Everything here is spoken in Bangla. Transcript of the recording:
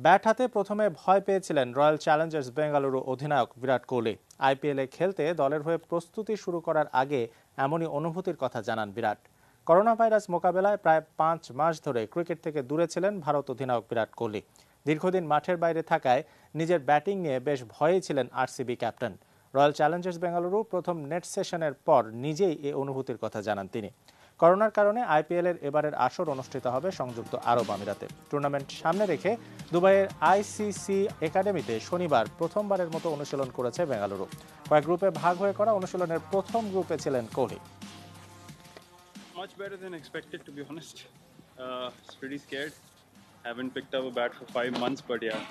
ব্যাট হাতে প্রথমে ভয় পেয়েছিলেন রয়্যাল চ্যালেঞ্জার্স বেঙ্গালুরু অধিনায়ক বিরাট কোহলি। আইপিএলে খেলতে দলের হয়ে প্রস্তুতি শুরু করার আগে এমনই অনুভূতির কথা জানান বিরাট। করোনা ভাইরাস মোকাবেলায় প্রায় 5 মাস ধরে ক্রিকেট থেকে দূরে ছিলেন ভারত অধিনায়ক বিরাট কোহলি। দীর্ঘদিন মাঠের বাইরে থাকায় নিজের ব্যাটিং নিয়ে বেশ ভয়েই ছিলেন RCB captain. Royal Challengers Bengaluru প্রথম নেট সেশনের পর নিজেই এই অনুভূতির কথা জানান তিনি। করোনার কারণে আইপিএলের এবারের আসর অনুষ্ঠিত হবে সংযুক্ত আরব আমিরাতে। টুর্নামেন্ট সামনে রেখে দুবাইয়ের আইসিসি একাডেমিতে শনিবার প্রথমবারের মতো অনুশীলন করেছে বেঙ্গালুরু। কয়েক গ্রুপে ভাগ হয়ে করা অনুশীলনের প্রথম গ্রুপে ছিলেন Kohli. Much better than expected, to be honest. It's pretty scared. Haven't picked up a bat for 5 months, but yeah.